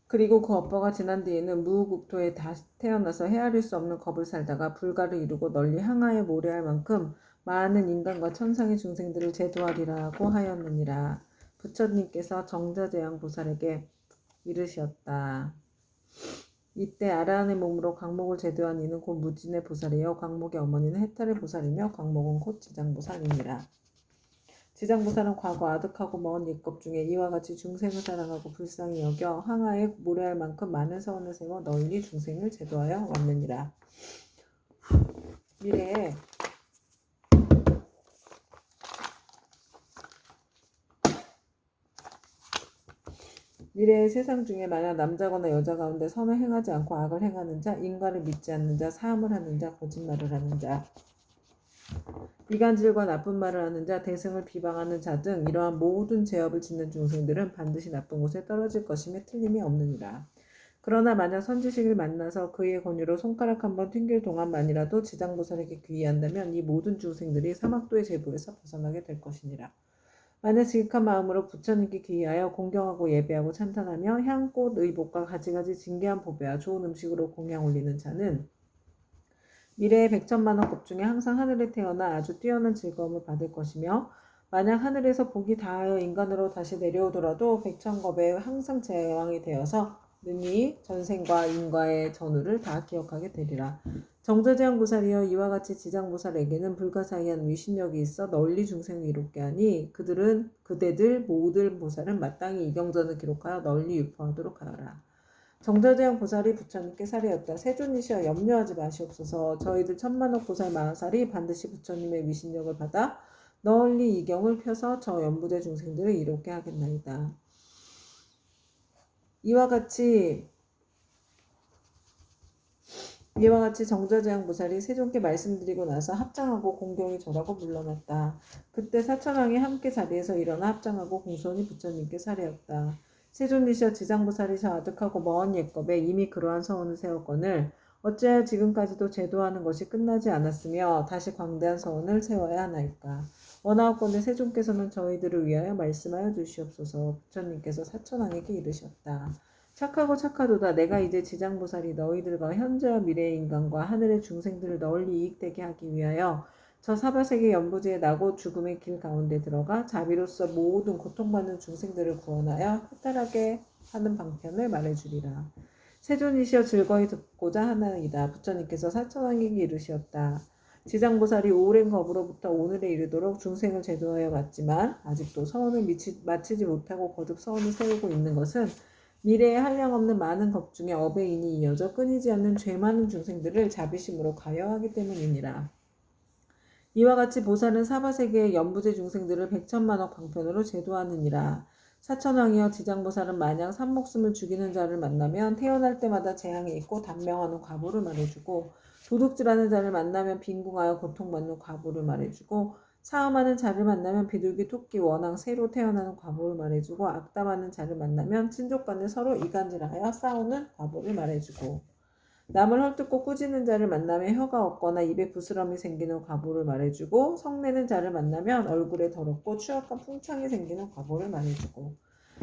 그리고 그 업보가 지난 뒤에는 무국토에 다시 태어나서 헤아릴 수 없는 겁을 살다가 불가를 이루고 널리 항하에 모래할 만큼 많은 인간과 천상의 중생들을 제도하리라고 하였느니라. 부처님께서 정자재앙보살에게 이르시었다. 이때 아라한의 몸으로 광목을 제도한 이는 곧 무진의 보살이요 광목의 어머니는 해탈의 보살이며 광목은 곧 지장보살이니라. 지장보살은 과거 아득하고 먼 옛것 중에 이와 같이 중생을 사랑하고 불쌍히 여겨 항하에 모래할 만큼 많은 서원을 세워 널리 중생을 제도하여 왔느니라. 미래의 세상 중에 만약 남자거나 여자 가운데 선을 행하지 않고 악을 행하는 자, 인과를 믿지 않는 자, 사함을 하는 자, 거짓말을 하는 자, 이간질과 나쁜 말을 하는 자, 대승을 비방하는 자 등 이러한 모든 죄업을 짓는 중생들은 반드시 나쁜 곳에 떨어질 것임에 틀림이 없느니라. 그러나 만약 선지식을 만나서 그의 권유로 손가락 한번 튕길 동안만이라도 지장보살에게 귀의한다면 이 모든 중생들이 사막도의 제보에서 벗어나게 될 것이니라. 만약 지극한 마음으로 부처님께 귀의하여 공경하고 예배하고 찬탄하며 향, 꽃, 의복과 가지가지 진귀한 보배와 좋은 음식으로 공양 올리는 자는 미래의 100천만억 급 중에 항상 하늘에 태어나 아주 뛰어난 즐거움을 받을 것이며 만약 하늘에서 복이 다하여 인간으로 다시 내려오더라도 100천겁에 항상 제왕이 되어서 능히 전생과 인과의 전후를 다 기억하게 되리라. 정자재앙보살이여 이와 같이 지장보살에게는 불가사의한 위신력이 있어 널리 중생을 이롭게 하니 그대들 모든 보살은 마땅히 이경전을 기록하여 널리 유포하도록 하여라. 정자재앙 보살이 부처님께 사리였다. 세존이시여 염려하지 마시옵소서. 저희들 천만억 보살 마하살이 반드시 부처님의 위신력을 받아 널리 이경을 펴서 저 연부대 중생들을 이롭게 하겠나이다. 이와 같이 정자재앙 보살이 세존께 말씀드리고 나서 합장하고 공경이 절하고 물러났다. 그때 사천왕이 함께 자리에서 일어나 합장하고 공손히 부처님께 사리었다. 세존이시여 지장보살이셔 아득하고 먼 옛겁에 이미 그러한 서원을 세웠거늘 어찌하여 지금까지도 제도하는 것이 끝나지 않았으며 다시 광대한 서원을 세워야 하나이까. 원하옵건대 세존께서는 저희들을 위하여 말씀하여 주시옵소서. 부처님께서 사천왕에게 이르셨다. 착하고 착하도다. 내가 이제 지장보살이 너희들과 현재와 미래의 인간과 하늘의 중생들을 널리 이익되게 하기 위하여 저 사바세계 연부지에 나고 죽음의 길 가운데 들어가 자비로서 모든 고통받는 중생들을 구원하여 해탈하게 하는 방편을 말해주리라. 세존이시여 즐거이 듣고자 하나이다. 부처님께서 사천왕에게 이르시었다. 지장보살이 오랜 겁으로부터 오늘에 이르도록 중생을 제도하여 왔지만 아직도 서원을 마치지 못하고 거듭 서원을 세우고 있는 것은 미래에 한량없는 많은 것 중에 어배인이 이어져 끊이지 않는 죄 많은 중생들을 자비심으로 가여하기 때문이니라. 이와 같이 보살은 사바세계의 연부제 중생들을 100천만억 방편으로 제도하느니라. 사천왕이여 지장보살은 만약 산목숨을 죽이는 자를 만나면 태어날 때마다 재앙이 있고 단명하는 과보를 말해주고 도둑질하는 자를 만나면 빈궁하여 고통받는 과보를 말해주고 사음하는 자를 만나면 비둘기 토끼 원앙 새로 태어나는 과보를 말해주고 악담하는 자를 만나면 친족 간에 서로 이간질하여 싸우는 과보를 말해주고 남을 헐뜯고 꾸짖는 자를 만나면 혀가 없거나 입에 부스럼이 생기는 과보를 말해주고 성내는 자를 만나면 얼굴에 더럽고 추악한 풍창이 생기는 과보를 말해주고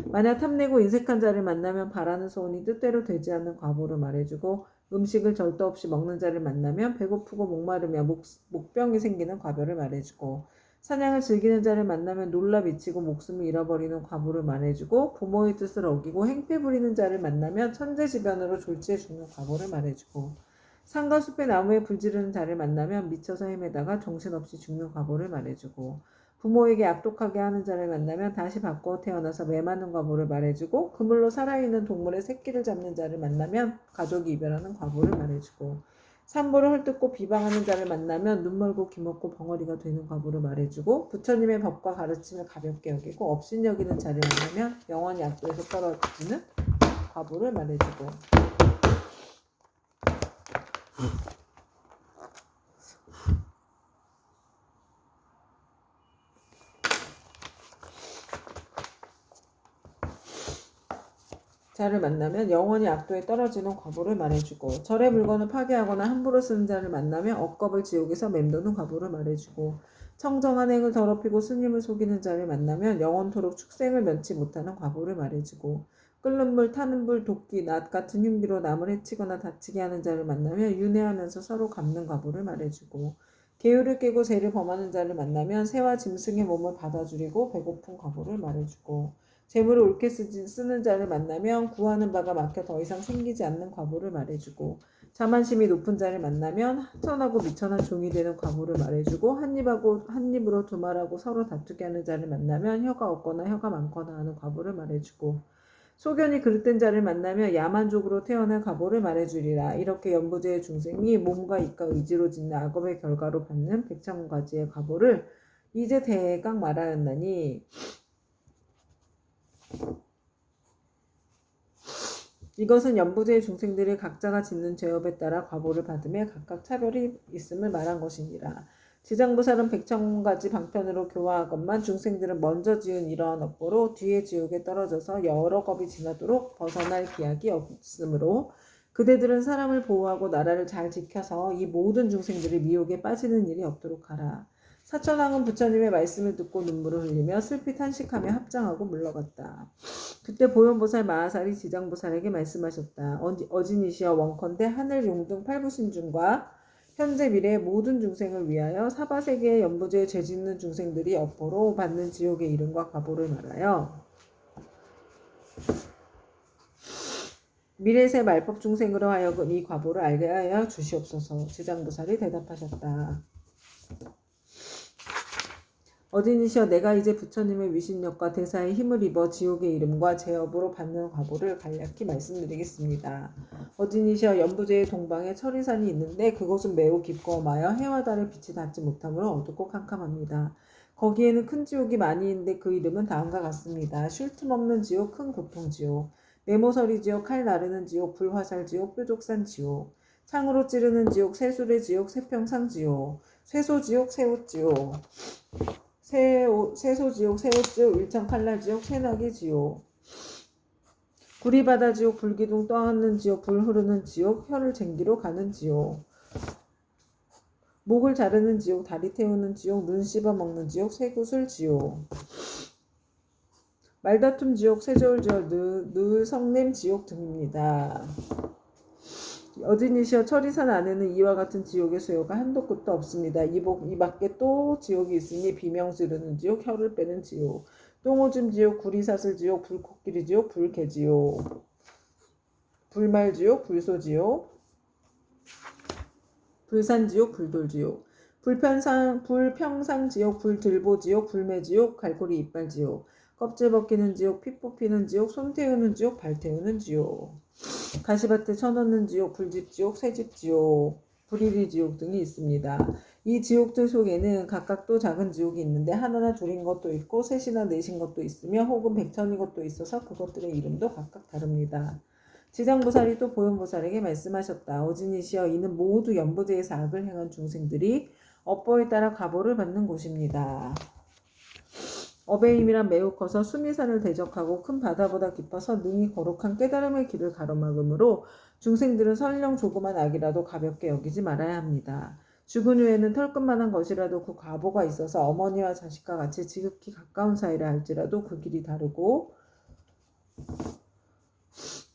만약 탐내고 인색한 자를 만나면 바라는 소원이 뜻대로 되지 않는 과보를 말해주고 음식을 절도 없이 먹는 자를 만나면 배고프고 목마르며 목병이 생기는 과보를 말해주고 사냥을 즐기는 자를 만나면 놀라 미치고 목숨을 잃어버리는 과보를 말해주고 부모의 뜻을 어기고 행패 부리는 자를 만나면 천재지변으로 졸지에 죽는 과보를 말해주고 산과 숲의 나무에 불지르는 자를 만나면 미쳐서 헤매다가 정신없이 죽는 과보를 말해주고 부모에게 악독하게 하는 자를 만나면 다시 바꿔 태어나서 매맞는 과보를 말해주고 그물로 살아있는 동물의 새끼를 잡는 자를 만나면 가족이 이별하는 과보를 말해주고 산보를 헐뜯고 비방하는 자를 만나면 눈멀고 귀먹고 벙어리가 되는 과보를 말해주고 부처님의 법과 가르침을 가볍게 여기고 업신여기는 자를 만나면 영원히 악도에서 떨어지는 과보를 말해주고 자를 만나면 영원히 악도에 떨어지는 과보를 말해주고 절의 물건을 파괴하거나 함부로 쓰는 자를 만나면 억겁을 지옥에서 맴도는 과보를 말해주고 청정한 행을 더럽히고 스님을 속이는 자를 만나면 영원토록 축생을 면치 못하는 과보를 말해주고, 끓는 물, 타는 불, 도끼, 낫 같은 흉기로 남을 해치거나 다치게 하는 자를 만나면 윤회하면서 서로 갚는 과보를 말해주고, 계율을 깨고 죄를 범하는 자를 만나면 새와 짐승의 몸을 받아주리고 배고픈 과보를 말해주고, 재물을 옳게 쓰는 자를 만나면 구하는 바가 막혀 더 이상 생기지 않는 과보를 말해주고, 자만심이 높은 자를 만나면 하천하고 미천한 종이 되는 과보를 말해주고, 한 입으로 두말하고 서로 다투게 하는 자를 만나면 혀가 없거나 혀가 많거나 하는 과보를 말해주고, 소견이 그릇된 자를 만나면 야만족으로 태어난 과보를 말해주리라. 이렇게 연부제의 중생이 몸과 입과 의지로 짓는 악업의 결과로 받는 백천가지의 과보를 이제 대강 말하였나니, 이것은 연부제의 중생들이 각자가 짓는 죄업에 따라 과보를 받음에 각각 차별이 있음을 말한 것이니라. 지장보살은 백천가지 방편으로 교화하건만 중생들은 먼저 지은 이러한 업보로 뒤에 지옥에 떨어져서 여러 겁이 지나도록 벗어날 기약이 없으므로 그대들은 사람을 보호하고 나라를 잘 지켜서 이 모든 중생들이 미혹에 빠지는 일이 없도록 하라. 사천왕은 부처님의 말씀을 듣고 눈물을 흘리며 슬피 탄식하며 합장하고 물러갔다. 그때 보현보살 마하살이 지장보살에게 말씀하셨다. 어진이시여, 원컨대 하늘 용등 팔부신중과 현재 미래의 모든 중생을 위하여 사바세계의 연부제에 죄짓는 중생들이 업보로 받는 지옥의 이름과 과보를 말하여 미래세 말법 중생으로 하여금 이 과보를 알게 하여 주시옵소서. 지장보살이 대답하셨다. 어진이시여, 내가 이제 부처님의 위신력과 대사의 힘을 입어 지옥의 이름과 제업으로 받는 과보를 간략히 말씀드리겠습니다. 어진이시여, 연부제의 동방에 철이산이 있는데 그곳은 매우 깊고 험하여 해와 달의 빛이 닿지 못하므로 어둡고 캄캄합니다. 거기에는 큰 지옥이 많이 있는데 그 이름은 다음과 같습니다. 쉴 틈 없는 지옥, 큰 고통지옥, 네모서리 지옥, 칼 나르는 지옥, 불화살 지옥, 뾰족산 지옥, 창으로 찌르는 지옥, 새술의 지옥, 새평상 지옥, 쇠소지옥, 새옷지옥, 세소지옥, 새옷지옥, 일천칼날지옥, 새나기지옥, 구리바다지옥, 불기둥 떠안는 지옥, 불 흐르는 지옥, 혀를 쟁기로 가는 지옥, 목을 자르는 지옥, 다리 태우는 지옥, 눈 씹어먹는 지옥, 쇠구슬지옥, 말다툼 지옥, 세저울지옥, 늘 성냄 지옥 등입니다. 어진이시여, 철이산 안에는 이와 같은 지옥의 수요가 한도 끝도 없습니다. 이 밖에 또 지옥이 있으니 비명 지르는 지옥, 혀를 빼는 지옥, 똥오줌 지옥, 구리사슬 지옥, 불코끼리 지옥, 불개지옥, 불말지옥, 불소지옥, 불산지옥, 불돌지옥, 불평상지옥, 불들보지옥, 불매지옥, 갈고리 이빨지옥, 껍질 벗기는 지옥, 피 뽑히는 지옥, 손 태우는 지옥, 발 태우는 지옥, 가시밭에 쳐넣는 지옥, 불집지옥, 새집지옥, 불이리지옥 등이 있습니다. 이 지옥들 속에는 각각 또 작은 지옥이 있는데 하나나 둘인 것도 있고 셋이나 넷인 것도 있으며 혹은 백천인 것도 있어서 그것들의 이름도 각각 다릅니다. 지장보살이 또 보현보살에게 말씀하셨다. 어진이시여, 이는 모두 연부제에서 악을 행한 중생들이 업보에 따라 과보를 받는 곳입니다. 업의 힘이란 매우 커서 수미산을 대적하고 큰 바다보다 깊어서 능히 거룩한 깨달음의 길을 가로막으므로 중생들은 설령 조그만 악이라도 가볍게 여기지 말아야 합니다. 죽은 후에는 털끝만한 것이라도 그 과보가 있어서 어머니와 자식과 같이 지극히 가까운 사이라 할지라도 그 길이 다르고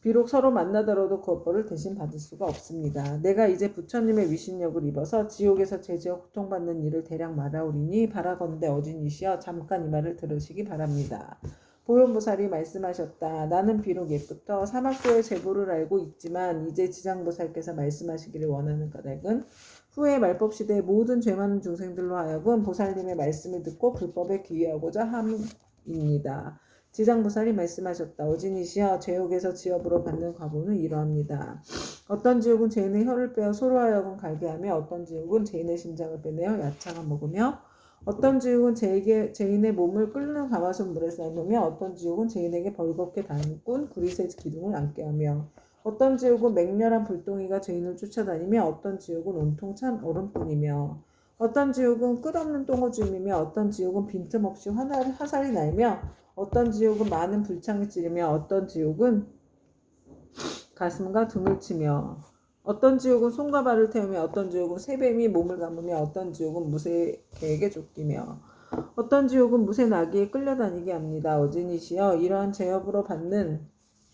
비록 서로 만나더라도 그 업보를 대신 받을 수가 없습니다. 내가 이제 부처님의 위신력을 입어서 지옥에서 제지어 고통받는 일을 대략 말하오리니 바라건대 어진이시여, 잠깐 이 말을 들으시기 바랍니다. 보현보살이 말씀하셨다. 나는 비록 옛부터 사막도의 제보를 알고 있지만 이제 지장보살께서 말씀하시기를 원하는 까닭은 후에 말법시대의 모든 죄 많은 중생들로 하여금 보살님의 말씀을 듣고 불법에 귀의하고자 함입니다. 지장보살이 말씀하셨다. 어진이시여, 죄옥에서 지업으로 받는 과보는 이러합니다. 어떤 지옥은 죄인의 혀를 빼어 소로 하여금 갈게 하며, 어떤 지옥은 죄인의 심장을 빼내어 야채가 먹으며, 어떤 지옥은 죄인의 몸을 끓는 가마솥 물에 삶으며, 어떤 지옥은 죄인에게 벌겋게 담군 구리새 기둥을 앉게 하며, 어떤 지옥은 맹렬한 불덩이가 죄인을 쫓아다니며, 어떤 지옥은 온통 찬 얼음뿐이며, 어떤 지옥은 끝없는 똥오줌이며, 어떤 지옥은 빈틈없이 화살이 날며, 어떤 지옥은 많은 불창이 찌르며, 어떤 지옥은 가슴과 등을 치며, 어떤 지옥은 손과 발을 태우며 어떤 지옥은 새뱀이 몸을 감으며 어떤 지옥은 무쇠 개에게 쫓기며 어떤 지옥은 무쇠 나귀에 끌려다니게 합니다. 어진이시여 이러한 제업으로 받는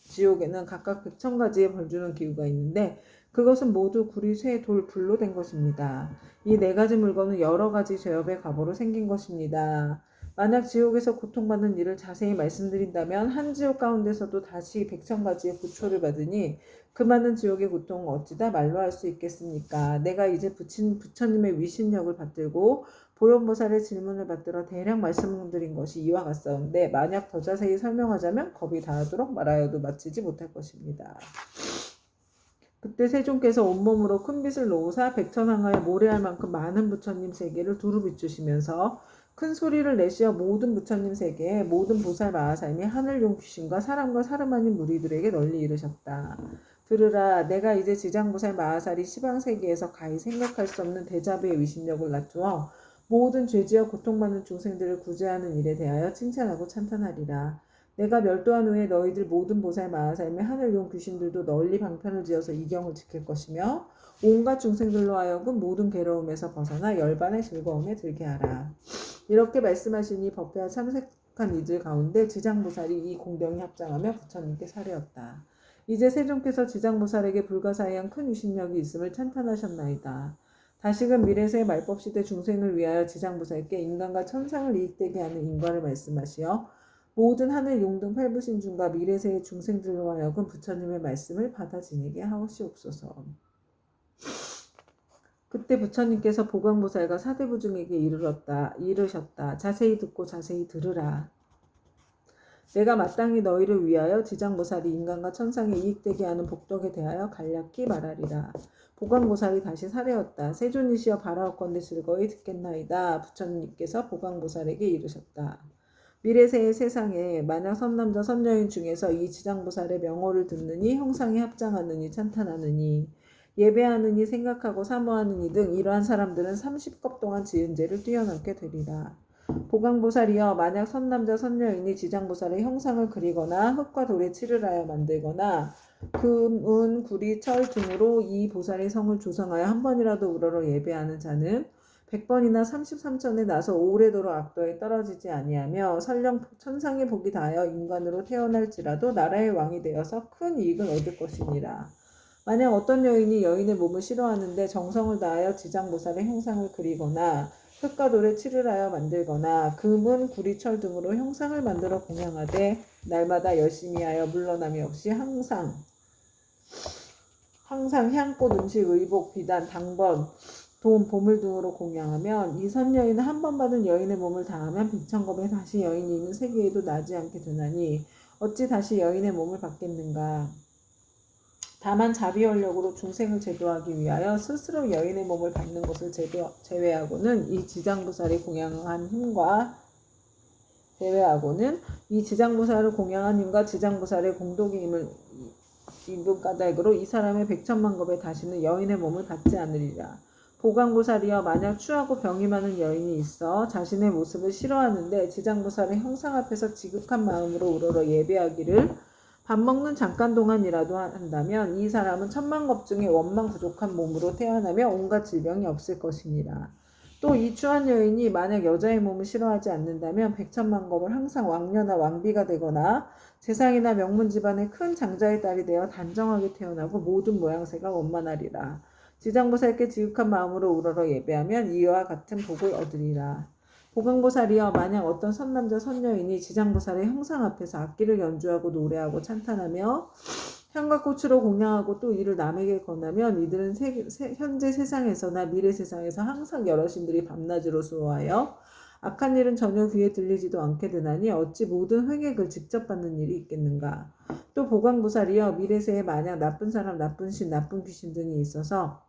지옥에는 각각 100,000가지의 벌주는 기구가 있는데 그것은 모두 구리, 쇠, 돌, 불로 된 것입니다. 이 4가지 물건은 여러 가지 죄업의 과보로 생긴 것입니다. 만약 지옥에서 고통받는 일을 자세히 말씀드린다면 한 지옥 가운데서도 다시 100,000가지의 부초를 받으니 그 많은 지옥의 고통을 어찌다 말로 할 수 있겠습니까? 내가 이제 부처님의 위신력을 받들고 보현보살의 질문을 받들어 대략 말씀드린 것이 이와 같사온데 만약 더 자세히 설명하자면 겁이 다하도록 말하여도 마치지 못할 것입니다. 그때 세존께서 온몸으로 큰 빛을 놓으사 백천항하에 모래알 만큼 많은 부처님 세계를 두루 비추시면서 큰 소리를 내시어 모든 부처님 세계에 모든 보살 마하사님이 하늘용 귀신과 사람과 사람 아닌 무리들에게 널리 이르셨다. 들으라 내가 이제 지장보살 마하살이 시방세계에서 가히 생각할 수 없는 대자비의 위신력을 낮추어 모든 죄지어 고통받는 중생들을 구제하는 일에 대하여 칭찬하고 찬탄하리라. 내가 멸도한 후에 너희들 모든 보살 마하살의 하늘용 귀신들도 널리 방편을 지어서 이경을 지킬 것이며 온갖 중생들로 하여금 모든 괴로움에서 벗어나 열반의 즐거움에 들게 하라. 이렇게 말씀하시니 법회와 참석한 이들 가운데 지장보살이 이 공경에 합장하며 부처님께 사례었다. 이제 세존께서 지장보살에게 불가사의한 큰 위신력이 있음을 찬탄하셨나이다. 다시금 미래세의 말법시대 중생을 위하여 지장보살께 인간과 천상을 이익되게 하는 인과를 말씀하시어 모든 하늘 용등 팔부신중과 미래세의 중생들로 하여금 부처님의 말씀을 받아 지니게 하옵시옵소서. 그때 부처님께서 보광보살과 사대부중에게 이르셨다. 자세히 듣고 자세히 들으라. 내가 마땅히 너희를 위하여 지장보살이 인간과 천상에 이익되게 하는 복덕에 대하여 간략히 말하리라. 보광보살이 다시 사례었다. 세존이시여 바라옵건대 즐거이 듣겠나이다. 부처님께서 보광보살에게 이르셨다. 미래세의 세상에 만약 선남자 선여인 중에서 이 지장보살의 명호를 듣느니 형상에 합장하느니 찬탄하느니 예배하느니 생각하고 사모하느니 등 이러한 사람들은 30겁 동안 지은 죄를 뛰어넘게 되리라. 보광보살이여 만약 선남자 선여인이 지장보살의 형상을 그리거나 흙과 돌에 칠을 하여 만들거나 금, 은, 구리, 철 등으로 이 보살의 성을 조성하여 한 번이라도 우러러 예배하는 자는 100번이나 33천에 나서 오래도록 악도에 떨어지지 아니하며 설령 천상의 복이 다하여 인간으로 태어날지라도 나라의 왕이 되어서 큰 이익을 얻을 것이니라. 만약 어떤 여인이 여인의 몸을 싫어하는데 정성을 다하여 지장보살의 형상을 그리거나 흙과 돌에 칠을 하여 만들거나 금은 구리철 등으로 형상을 만들어 공양하되 날마다 열심히 하여 물러남이 없이 항상 향꽃, 음식, 의복, 비단, 당번, 돈, 보물 등으로 공양하면 이 선여인은 한 번 받은 여인의 몸을 다하면 100,000겁에 다시 여인이 있는 세계에도 나지 않게 되나니 어찌 다시 여인의 몸을 받겠는가. 다만 자비원력으로 중생을 제도하기 위하여 스스로 여인의 몸을 받는 것을 제외하고는 이 지장보살을 공양한 힘과 지장보살의 공덕이 임금 까닭으로 이 사람의 100,000,000겁에 다시는 여인의 몸을 받지 않으리라. 보광보살이여 만약 추하고 병이 많은 여인이 있어 자신의 모습을 싫어하는데 지장보살의 형상 앞에서 지극한 마음으로 우러러 예배하기를 밥 먹는 잠깐 동안이라도 한다면 이 사람은 1,000,000겁 중에 원만 부족한 몸으로 태어나며 온갖 질병이 없을 것이니라. 또 이 추한 여인이 만약 여자의 몸을 싫어하지 않는다면 100,000,000겁을 항상 왕녀나 왕비가 되거나 재상이나 명문 집안의 큰 장자의 딸이 되어 단정하게 태어나고 모든 모양새가 원만하리라. 지장보살께 지극한 마음으로 우러러 예배하면 이와 같은 복을 얻으리라. 보광보살이여 만약 어떤 선남자 선여인이 지장보살의 형상 앞에서 악기를 연주하고 노래하고 찬탄하며 향과 꽃으로 공양하고 또 이를 남에게 권하면 이들은 현재 세상에서나 미래 세상에서 항상 여러 신들이 밤낮으로 수호하여 악한 일은 전혀 귀에 들리지도 않게 되나니 어찌 모든 횡액을 직접 받는 일이 있겠는가. 또 보광보살이여 미래세에 만약 나쁜 사람, 나쁜 신, 나쁜 귀신 등이 있어서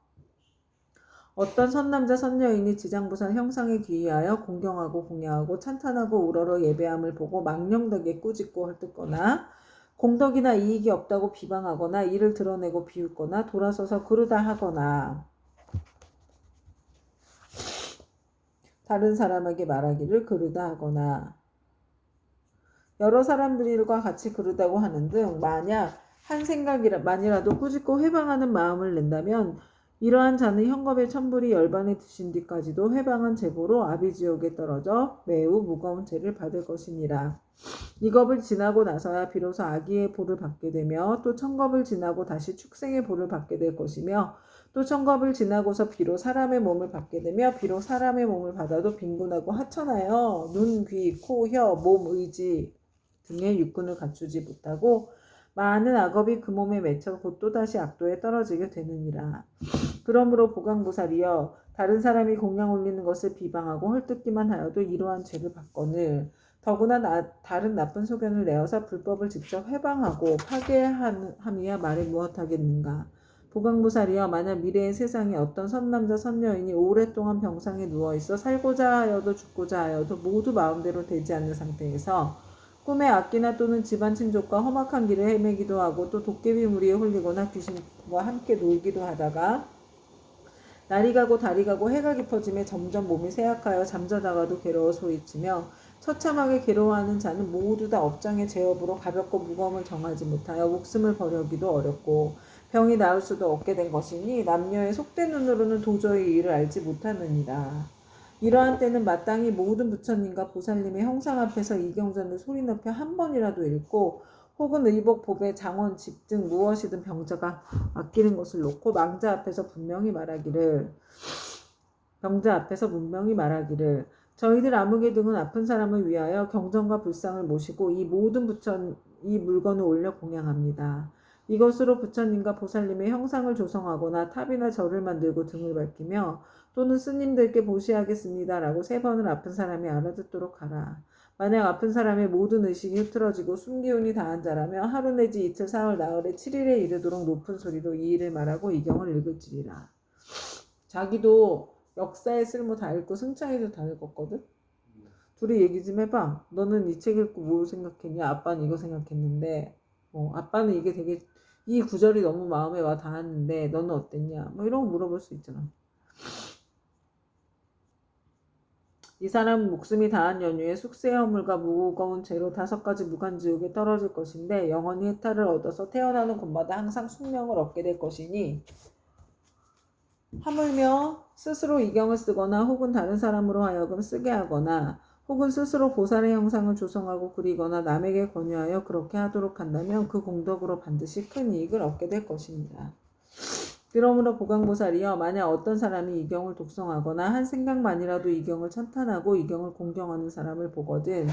어떤 선남자 선여인이 지장보살 형상에 기이하여 공경하고 공양하고 찬탄하고 우러러 예배함을 보고 망령되게 꾸짖고 헐뜯거나 공덕이나 이익이 없다고 비방하거나 이를 드러내고 비웃거나 돌아서서 그르다 하거나 다른 사람에게 말하기를 그르다 하거나 여러 사람들과 같이 그르다고 하는 등 만약 한 생각만이라도 꾸짖고 회방하는 마음을 낸다면 이러한 자는 현겁의 천불이 열반에 드신 뒤까지도 회방한 재고로 아비지옥에 떨어져 매우 무거운 죄를 받을 것이니라. 이 겁을 지나고 나서야 비로소 악의의 보를 받게 되며 또 천겁을 지나고 다시 축생의 보를 받게 될 것이며 또 천겁을 지나고서 비로 사람의 몸을 받게 되며 비로 사람의 몸을 받아도 빈곤하고 하천하여 눈, 귀, 코, 혀, 몸, 의지 등의 육군을 갖추지 못하고 많은 악업이 그 몸에 맺혀 곧 또다시 악도에 떨어지게 되느니라. 그러므로 보강보살이여 다른 사람이 공양 올리는 것을 비방하고 헐뜯기만 하여도 이러한 죄를 받거늘 더구나 다른 나쁜 소견을 내어서 불법을 직접 해방하고 파괴함이야 말이 무엇하겠는가. 보강보살이여 만약 미래의 세상에 어떤 선남자 선여인이 오랫동안 병상에 누워있어 살고자 하여도 죽고자 하여도 모두 마음대로 되지 않는 상태에서 꿈에 악기나 또는 집안 친족과 험악한 길을 헤매기도 하고 또 도깨비 무리에 홀리거나 귀신과 함께 놀기도 하다가 날이 가고 달이 가고 해가 깊어짐에 점점 몸이 쇠약하여 잠자다가도 괴로워 소리치며 처참하게 괴로워하는 자는 모두 다 업장의 제업으로 가볍고 무거움을 정하지 못하여 목숨을 버려기도 어렵고 병이 나을 수도 없게 된 것이니 남녀의 속된 눈으로는 도저히 이를 알지 못하느니라. 이러한 때는 마땅히 모든 부처님과 보살님의 형상 앞에서 이 경전을 소리 높여 한 번이라도 읽고 혹은 의복, 보배, 장원, 집 등 무엇이든 병자가 아끼는 것을 놓고 망자 앞에서 분명히 말하기를 저희들 아무개 등은 아픈 사람을 위하여 경전과 불상을 모시고 이 모든 이 물건을 올려 공양합니다. 이것으로 부처님과 보살님의 형상을 조성하거나 탑이나 절을 만들고 등을 밝히며 또는 스님들께 보시하겠습니다 라고 3번을 아픈 사람이 알아듣도록 하라. 만약 아픈 사람의 모든 의식이 흐트러지고 숨기운이 다한 자라면 하루 내지 이틀, 사흘, 나흘에 7일에 이르도록 높은 소리로 이 일을 말하고 이 경을 읽을지리라. 자기도 역사의 쓸모 다 읽고 승창이도 다 읽었거든? 둘이 얘기 좀 해봐. 너는 이 책 읽고 뭘 생각했냐? 아빠는 이거 생각했는데 아빠는 이게 되게 이 구절이 너무 마음에 와 닿았는데 너는 어땠냐? 뭐 이런 거 물어볼 수 있잖아. 이 사람은 목숨이 다한 연휴에 숙세의 허물과 무거운 죄로 5가지 무간지옥에 떨어질 것인데 영원히 해탈을 얻어서 태어나는 곳마다 항상 숙명을 얻게 될 것이니 하물며 스스로 이경을 쓰거나 혹은 다른 사람으로 하여금 쓰게 하거나 혹은 스스로 보살의 형상을 조성하고 그리거나 남에게 권유하여 그렇게 하도록 한다면 그 공덕으로 반드시 큰 이익을 얻게 될 것입니다. 그러므로 보강보살이여 만약 어떤 사람이 이 경을 독송하거나 한 생각만이라도 이 경을 찬탄하고 이 경을 공경하는 사람을 보거든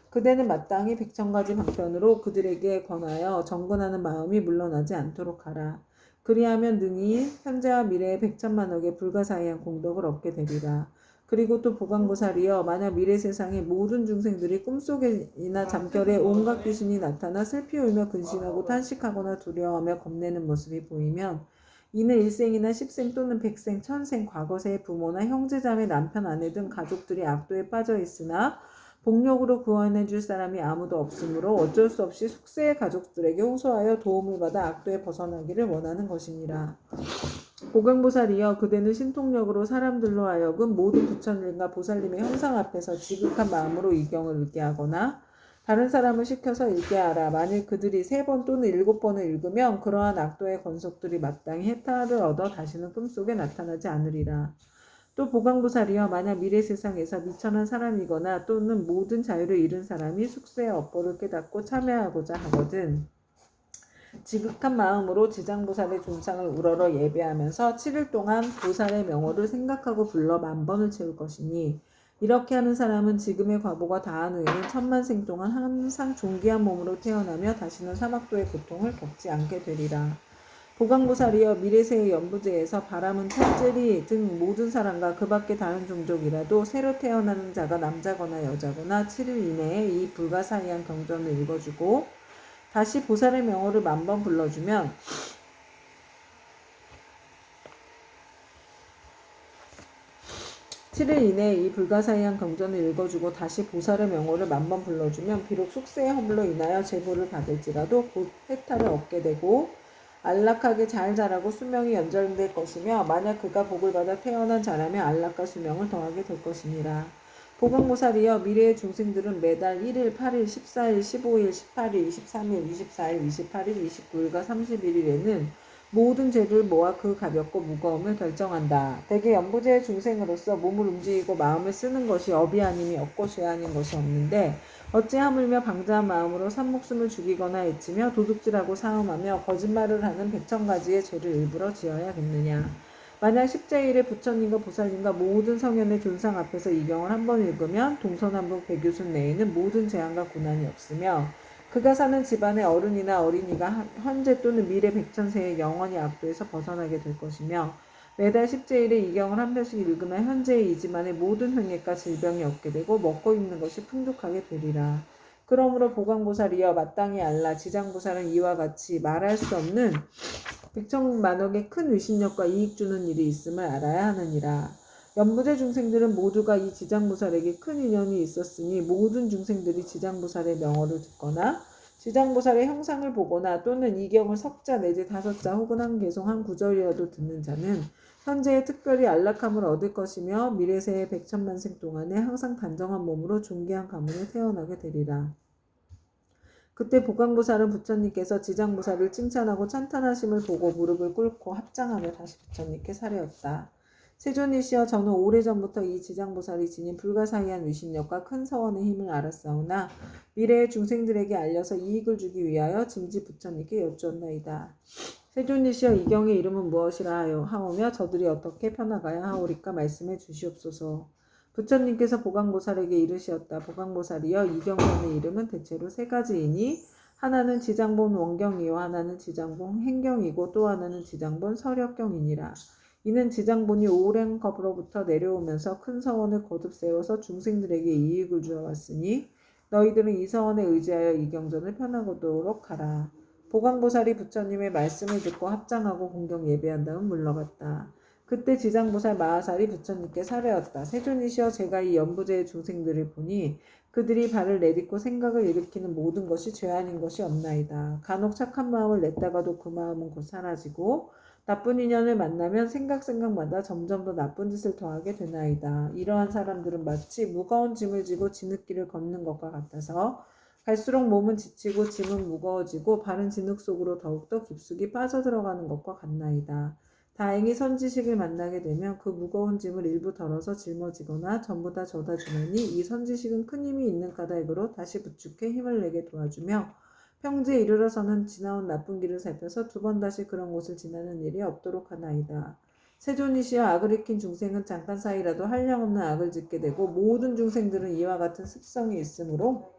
그대는 마땅히 100,000가지 방편으로 그들에게 권하여 정근하는 마음이 물러나지 않도록 하라. 그리하면 능히 현재와 미래의 100,000만억의 불가사의한 공덕을 얻게 되리라. 그리고 또 보강보살이여 만약 미래 세상의 모든 중생들이 꿈속이나 잠결에 온갖 귀신이 나타나 슬피 울며 근심하고 탄식하거나 두려워하며 겁내는 모습이 보이면 이는 일생이나 10생 또는 100생, 1000생, 과거세의 부모나 형제자매, 남편, 아내 등 가족들이 악도에 빠져 있으나 복력으로 구원해 줄 사람이 아무도 없으므로 어쩔 수 없이 숙세의 가족들에게 호소하여 도움을 받아 악도에 벗어나기를 원하는 것이니라. 보강보살이여 그대는 신통력으로 사람들로 하여금 모든 부처님과 보살님의 형상 앞에서 지극한 마음으로 이 경을 읽게 하거나 다른 사람을 시켜서 읽게 하라. 만일 그들이 3번 또는 7번을 읽으면 그러한 악도의 권속들이 마땅히 해탈을 얻어 다시는 꿈속에 나타나지 않으리라. 또 보강보살이여 만약 미래 세상에서 미천한 사람이거나 또는 모든 자유를 잃은 사람이 숙세의 업보를 깨닫고 참여하고자 하거든 지극한 마음으로 지장보살의 존상을 우러러 예배하면서 7일 동안 보살의 명호를 생각하고 불러 10,000번을 채울 것이니 이렇게 하는 사람은 지금의 과보가 다한 후에는 10,000생 동안 항상 존귀한 몸으로 태어나며 다시는 사막도의 고통을 겪지 않게 되리라. 보강보살이여 미래세의 연부제에서 바람은 천재리 등 모든 사람과 그 밖에 다른 종족이라도 새로 태어나는 자가 남자거나 여자거나 7일 이내에 이 불가사의한 경전을 읽어주고 다시 보살의 명호를 10,000번 불러주면 7일 이내에 이 불가사의한 경전을 읽어주고 다시 보살의 명호를 10,000번 불러주면 비록 숙세의 허물로 인하여 제보를 받을지라도 곧 해탈을 얻게 되고 안락하게 잘 자라고 수명이 연장될 것이며 만약 그가 복을 받아 태어난 자라면 안락과 수명을 더하게 될 것이니라. 보강보살이여 미래의 중생들은 매달 1일, 8일, 14일, 15일, 18일, 23일, 24일, 28일, 29일과 31일에는 모든 죄를 모아 그 가볍고 무거움을 결정한다. 대개 연부제의 중생으로서 몸을 움직이고 마음을 쓰는 것이 업이 아님이 없고 죄 아닌 것이 없는데 어찌 하물며 방자한 마음으로 산목숨을 죽이거나 해치며 도둑질하고 사음하며 거짓말을 하는 백천가지의 죄를 일부러 지어야겠느냐. 만약 십자일에 부처님과 보살님과 모든 성현의 존상 앞에서 이 경을 한 번 읽으면 동서남북 백유순 내에는 모든 재앙과 고난이 없으며 그가 사는 집안의 어른이나 어린이가 현재 또는 미래 백천세의 영원히 악도에서 벗어나게 될 것이며 매달 십자일에 이 경을 한 편씩 읽으면 현재의 이 집안의 모든 횡액과 질병이 없게 되고 먹고 입는 것이 풍족하게 되리라. 그러므로 보강보살이여 마땅히 알라. 지장보살은 이와 같이 말할 수 없는 백천만억의 큰 위신력과 이익 주는 일이 있음을 알아야 하느니라. 연부제 중생들은 모두가 이 지장보살에게 큰 인연이 있었으니 모든 중생들이 지장보살의 명어를 듣거나 지장보살의 형상을 보거나 또는 이 경을 석자 내지 5자 혹은 한 개송 한 구절이라도 듣는 자는 현재에 특별히 안락함을 얻을 것이며 미래세의 백천만생 동안에 항상 단정한 몸으로 존귀한 가문에 태어나게 되리라. 그때 보강보살은 부처님께서 지장보살을 칭찬하고 찬탄하심을 보고 무릎을 꿇고 합장하며 다시 부처님께 사례었다. 세존이시여 저는 오래전부터 이 지장보살이 지닌 불가사의한 위신력과 큰 서원의 힘을 알았사오나 미래의 중생들에게 알려서 이익을 주기 위하여 짐지 부처님께 여쭈었나이다. 세존이시여 이 경의 이름은 무엇이라 하오며 저들이 어떻게 펴나가야 하오리까 말씀해 주시옵소서. 부처님께서 보강보살에게 이르시었다. 보강보살이여 이 경전의 이름은 대체로 3가지이니 하나는 지장본 원경이요 하나는 지장본 행경이고 또 하나는 지장본 서력경이니라. 이는 지장본이 오랜 겁으로부터 내려오면서 큰 서원을 거듭 세워서 중생들에게 이익을 주어왔으니 너희들은 이 서원에 의지하여 이 경전을 펴나가도록 하라. 보강보살이 부처님의 말씀을 듣고 합장하고 공경 예배한 다음 물러갔다. 그때 지장보살 마하살이 부처님께 사례었다. 세존이시여 제가 이 연부제의 중생들을 보니 그들이 발을 내딛고 생각을 일으키는 모든 것이 죄 아닌 것이 없나이다. 간혹 착한 마음을 냈다가도 그 마음은 곧 사라지고 나쁜 인연을 만나면 생각마다 점점 더 나쁜 짓을 더하게 되나이다. 이러한 사람들은 마치 무거운 짐을 지고 진흙길을 걷는 것과 같아서 갈수록 몸은 지치고 짐은 무거워지고 발은 진흙 속으로 더욱더 깊숙이 빠져들어가는 것과 같나이다. 다행히 선지식을 만나게 되면 그 무거운 짐을 일부 덜어서 짊어지거나 전부 다 져다 주느니 이 선지식은 큰 힘이 있는 까닭으로 다시 부축해 힘을 내게 도와주며 평지에 이르러서는 지나온 나쁜 길을 살펴서 2번 다시 그런 곳을 지나는 일이 없도록 하나이다. 세존이시여 악을 익힌 중생은 잠깐 사이라도 한량없는 악을 짓게 되고 모든 중생들은 이와 같은 습성이 있으므로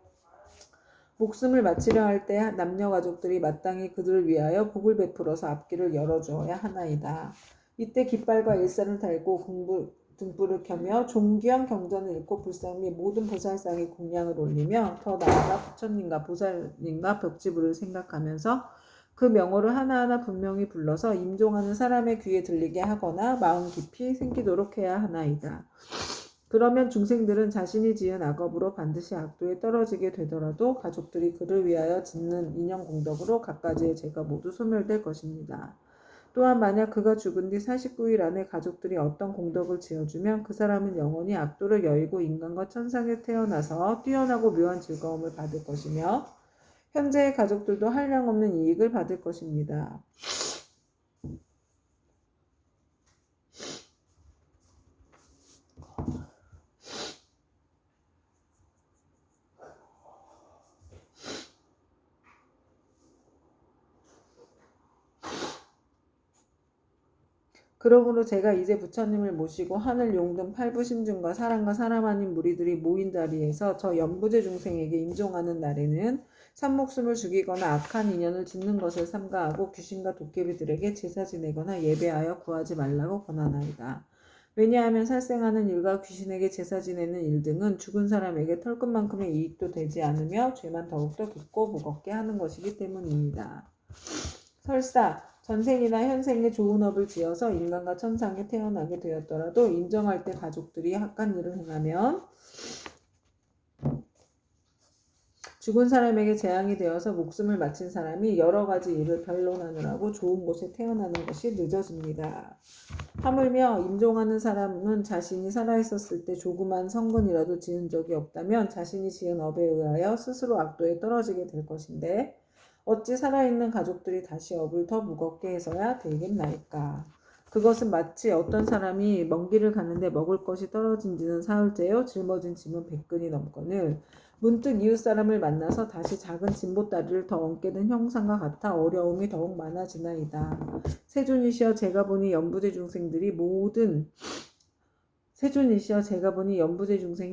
목숨을 마치려 할 때 남녀 가족들이 마땅히 그들을 위하여 복을 베풀어서 앞길을 열어주어야 하나이다. 이때 깃발과 일살을 달고 등불을 켜며 존귀한 경전을 읽고 불상 및 모든 보살상에 공양을 올리며 더 나아가 부처님과 보살님과 벽지부를 생각하면서 그 명호를 하나하나 분명히 불러서 임종하는 사람의 귀에 들리게 하거나 마음 깊이 새기도록 해야 하나이다. 그러면 중생들은 자신이 지은 악업으로 반드시 악도에 떨어지게 되더라도 가족들이 그를 위하여 짓는 인연 공덕으로 갖가지의 죄가 모두 소멸될 것입니다. 또한 만약 그가 죽은 뒤 49일 안에 가족들이 어떤 공덕을 지어주면 그 사람은 영원히 악도를 여의고 인간과 천상에 태어나서 뛰어나고 묘한 즐거움을 받을 것이며 현재의 가족들도 한량없는 이익을 받을 것입니다. 그러므로 제가 이제 부처님을 모시고 하늘 용등 팔부심중과 사람과 사람 아닌 무리들이 모인 자리에서 저 연부제 중생에게 임종하는 날에는 산목숨을 죽이거나 악한 인연을 짓는 것을 삼가하고 귀신과 도깨비들에게 제사 지내거나 예배하여 구하지 말라고 권하나이다. 왜냐하면 살생하는 일과 귀신에게 제사 지내는 일 등은 죽은 사람에게 털끝만큼의 이익도 되지 않으며 죄만 더욱더 깊고 무겁게 하는 것이기 때문입니다. 설사 전생이나 현생에 좋은 업을 지어서 인간과 천상에 태어나게 되었더라도 인정할 때 가족들이 악한 일을 행하면 죽은 사람에게 재앙이 되어서 목숨을 마친 사람이 여러 가지 일을 변론하느라고 좋은 곳에 태어나는 것이 늦어집니다. 하물며 임종하는 사람은 자신이 살아있었을 때 조그만 성근이라도 지은 적이 없다면 자신이 지은 업에 의하여 스스로 악도에 떨어지게 될 것인데 어찌 살아있는 가족들이 다시 업을 더 무겁게 해서야 되겠나이까. 그것은 마치 어떤 사람이 먼 길을 가는데 먹을 것이 떨어진 지는 사흘째요 짊어진 짐은 100근이 넘거늘 문득 이웃 사람을 만나서 다시 작은 짐보따리를 더 얹게 된 형상과 같아 어려움이 더욱 많아지나이다. 세존이시여 제가 보니 연부제 중생이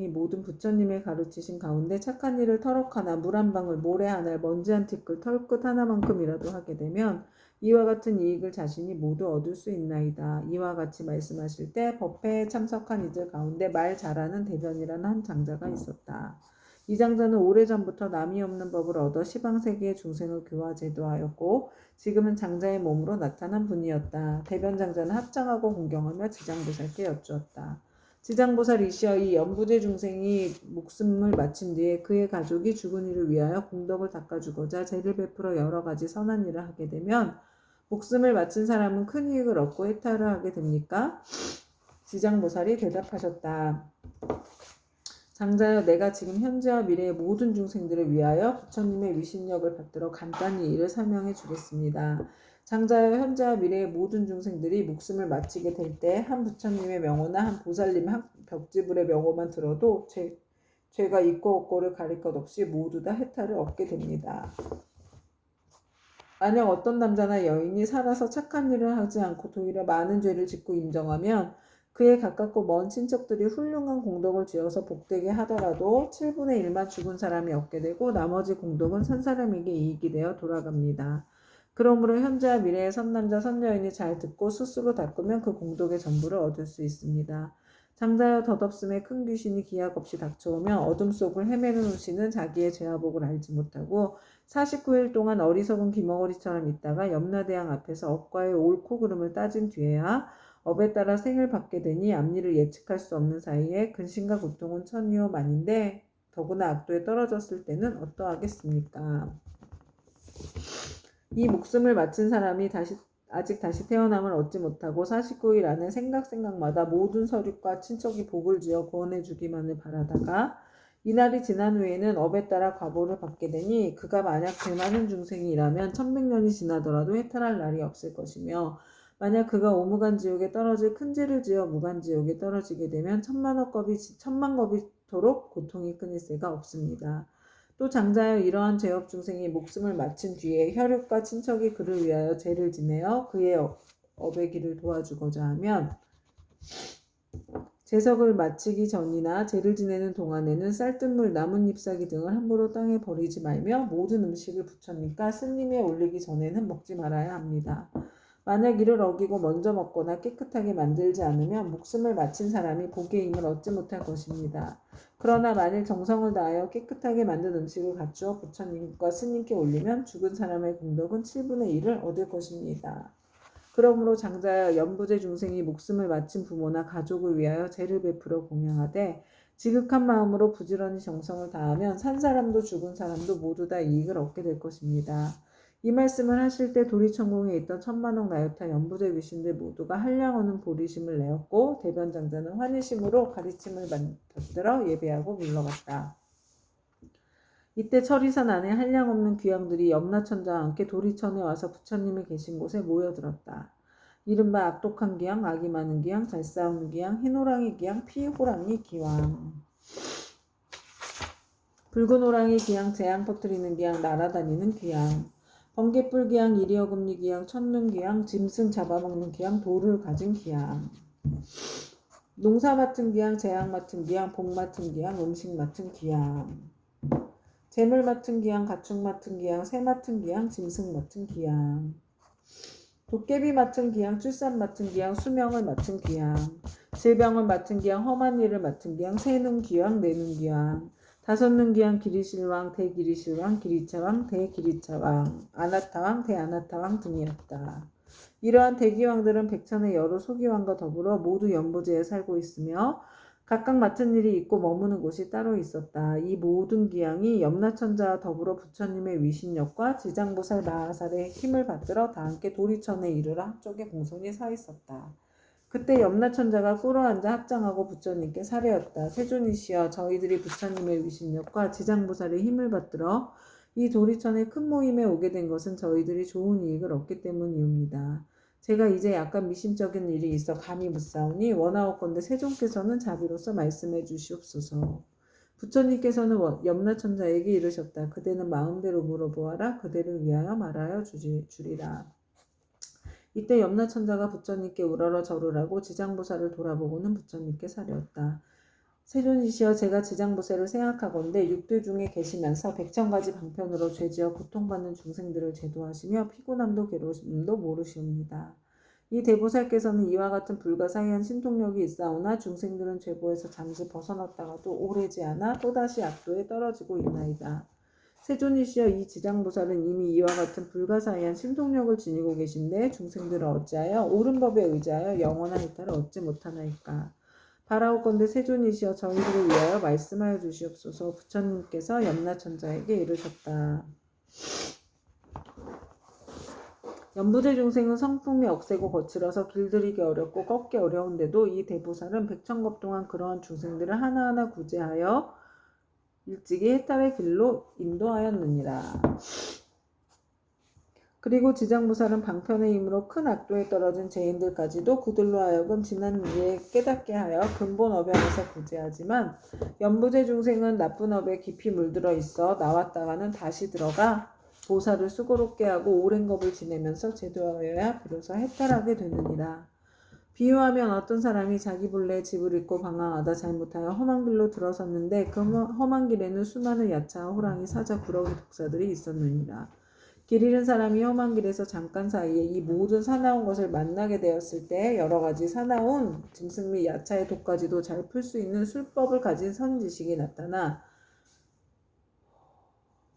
모든 부처님의 가르치신 가운데 착한 일을 터럭 하나 물 한 방울 모래 한 알 먼지 한 티끌 털끝 하나만큼이라도 하게 되면 이와 같은 이익을 자신이 모두 얻을 수 있나이다. 이와 같이 말씀하실 때 법회에 참석한 이들 가운데 말 잘하는 대변이라는 한 장자가 있었다. 이 장자는 오래전부터 남이 없는 법을 얻어 시방세계의 중생을 교화제도하였고 지금은 장자의 몸으로 나타난 분이었다. 대변 장자는 합장하고 공경하며 지장보살께 여쭈었다. 지장보살이시여 이 연부제 중생이 목숨을 마친 뒤에 그의 가족이 죽은 이를 위하여 공덕을 닦아주고자 제를 베풀어 여러 가지 선한 일을 하게 되면 목숨을 마친 사람은 큰 이익을 얻고 해탈을 하게 됩니까? 지장보살이 대답하셨다. 장자여 내가 지금 현재와 미래의 모든 중생들을 위하여 부처님의 위신력을 받들어 간단히 이를 설명해 주겠습니다. 장자여 현재와 미래의 모든 중생들이 목숨을 마치게 될 때 한 부처님의 명호나 한 보살님 한 벽지불의 명호만 들어도 죄가 있고 없고를 가릴 것 없이 모두 다 해탈을 얻게 됩니다. 만약 어떤 남자나 여인이 살아서 착한 일을 하지 않고 도리어 많은 죄를 짓고 임정하면 그의 가깝고 먼 친척들이 훌륭한 공덕을 지어서 복되게 하더라도 7분의 1만 죽은 사람이 얻게 되고 나머지 공덕은 산 사람에게 이익이 되어 돌아갑니다. 그러므로 현재와 미래의 선남자 선여인이 잘 듣고 스스로 닦으면 그 공덕의 전부를 얻을 수 있습니다. 장자여 덧없음에 큰 귀신이 기약 없이 닥쳐오면 어둠 속을 헤매는 후신은 자기의 죄화복을 알지 못하고 49일 동안 어리석은 귀머거리처럼 있다가 염라대왕 앞에서 업과의 옳고 그름을 따진 뒤에야 업에 따라 생을 받게 되니 앞일을 예측할 수 없는 사이에 근심과 고통은 천이오 만인데 더구나 악도에 떨어졌을 때는 어떠하겠습니까? 이 목숨을 마친 사람이 아직 다시 태어남을 얻지 못하고 49일 안에 생각마다 모든 서륙과 친척이 복을 지어 구원해 주기만을 바라다가 이날이 지난 후에는 업에 따라 과보를 받게 되니 그가 만약 대많은 중생이라면 1100년이 지나더라도 해탈할 날이 없을 것이며 만약 그가 오무간지옥에 떨어질 큰 죄를 지어 무간지옥에 떨어지게 되면 천만겁이토록 고통이 끊일 새가 없습니다. 또 장자여 이러한 죄업 중생이 목숨을 마친 뒤에 혈육과 친척이 그를 위하여 죄를 지내어 그의 업의 길을 도와주고자 하면 제석을 마치기 전이나 죄를 지내는 동안에는 쌀뜨물, 나뭇잎사귀 등을 함부로 땅에 버리지 말며 모든 음식을 부처님과 스님에 올리기 전에는 먹지 말아야 합니다. 만약 이를 어기고 먼저 먹거나 깨끗하게 만들지 않으면 목숨을 마친 사람이 복의 힘을 얻지 못할 것입니다. 그러나 만일 정성을 다하여 깨끗하게 만든 음식을 갖추어 부처님과 스님께 올리면 죽은 사람의 공덕은 7분의 1을 얻을 것입니다. 그러므로 장자여 연부제 중생이 목숨을 마친 부모나 가족을 위하여 제를 베풀어 공양하되 지극한 마음으로 부지런히 정성을 다하면 산 사람도 죽은 사람도 모두 다 이익을 얻게 될 것입니다. 이 말씀을 하실 때 도리천궁에 있던 천만억 나요타 연부제 귀신들 모두가 한량없는 보리심을 내었고 대변장자는 환희심으로 가르침을 받들어 예배하고 물러갔다. 이때 철이산 안에 한량없는 귀양들이 염라천자와 함께 도리천에 와서 부처님이 계신 곳에 모여들었다. 이른바 악독한 귀양, 악이 많은 귀양, 잘 싸우는 귀양, 흰호랑이 귀양, 피호랑이 귀양, 붉은 호랑이 귀양, 재앙 퍼뜨리는 귀양, 날아다니는 귀양, 번개불 귀양, 이리어금니 귀양, 첫눈 귀양, 짐승 잡아먹는 귀양, 돌을 가진 귀양, 농사 맡은 귀양, 재앙 맡은 귀양, 복 맡은 귀양, 음식 맡은 귀양, 재물 맡은 귀양, 가축 맡은 귀양, 새 맡은 귀양, 짐승 맡은 귀양, 도깨비 맡은 귀양, 출산 맡은 귀양, 수명을 맡은 귀양, 질병을 맡은 귀양, 험한 일을 맡은 귀양, 세눈 귀양, 네눈 귀양, 다섯눈 귀양, 기리실왕, 대기리실왕, 기리차왕, 대기리차왕, 아나타왕, 대아나타왕 등이었다. 이러한 대기왕들은 백천의 여러 소기왕과 더불어 모두 연부제에 살고 있으며 각각 맡은 일이 있고 머무는 곳이 따로 있었다. 이 모든 기양이 염라천자와 더불어 부처님의 위신력과 지장보살 마하살의 힘을 받들어 다 함께 도리천에 이르러 한쪽에 공손히 서 있었다. 그때 염라천자가 꿇어앉아 합장하고 부처님께 사례였다. 세존이시여, 저희들이 부처님의 위신력과 지장보살의 힘을 받들어 이 도리천의 큰 모임에 오게 된 것은 저희들이 좋은 이익을 얻기 때문이옵니다. 제가 이제 약간 미심쩍은 일이 있어 감히 묻사오니 원하옵건대 세존께서는 자비로서 말씀해 주시옵소서. 부처님께서는 염라천자에게 이르셨다. 그대는 마음대로 물어보아라. 그대를 위하여 말하여 주리라. 이때 염라천자가 부처님께 우러러 절을 지장보살을 돌아보고는 부처님께 사려었다. 세존이시여, 제가 지장보살을 생각하건대 육들 중에 계시면서 백천가지 방편으로 죄지어 고통받는 중생들을 제도하시며 피곤함도 괴로움도 모르시옵니다. 이 대보살께서는 이와 같은 불가사의한 신통력이 있사오나 중생들은 죄보에서 잠시 벗어났다가도 오래지 않아 또다시 악도에 떨어지고 있나이다. 세존이시여, 이 지장보살은 이미 이와 같은 불가사의한 신통력을 지니고 계신데 중생들은 어찌하여 옳은 법에 의지하여 영원한 이탈을 얻지 못하나이까. 바라옵건대 세존이시여, 저희들을 위하여 말씀하여 주시옵소서. 부처님께서 염라천자에게 이르셨다. 연부제 중생은 성품이 억세고 거칠어서 길들이기 어렵고 꺾기 어려운데도 이 대보살은 백천겁 동안 그러한 중생들을 하나하나 구제하여 일찍이 해탈의 길로 인도하였느니라. 그리고 지장보살은 방편의 힘으로 큰 악도에 떨어진 죄인들까지도 그들로 하여금 지난 일에 깨닫게 하여 근본 업양에서 구제하지만 연부제 중생은 나쁜 업에 깊이 물들어 있어 나왔다가는 다시 들어가 보살을 수고롭게 하고 오랜 겁을 지내면서 제도하여야 비로소 해탈하게 되느니라. 비유하면 어떤 사람이 자기 본래 집을 잃고 방황하다 잘못하여 험한 길로 들어섰는데 그 험한 길에는 수많은 야차와 호랑이, 사자, 구렁이, 독사들이 있었느니라. 길 잃은 사람이 험한 길에서 잠깐 사이에 이 모든 사나운 것을 만나게 되었을 때 여러 가지 사나운 짐승 및 야차의 독까지도 잘 풀 수 있는 술법을 가진 선지식이 나타나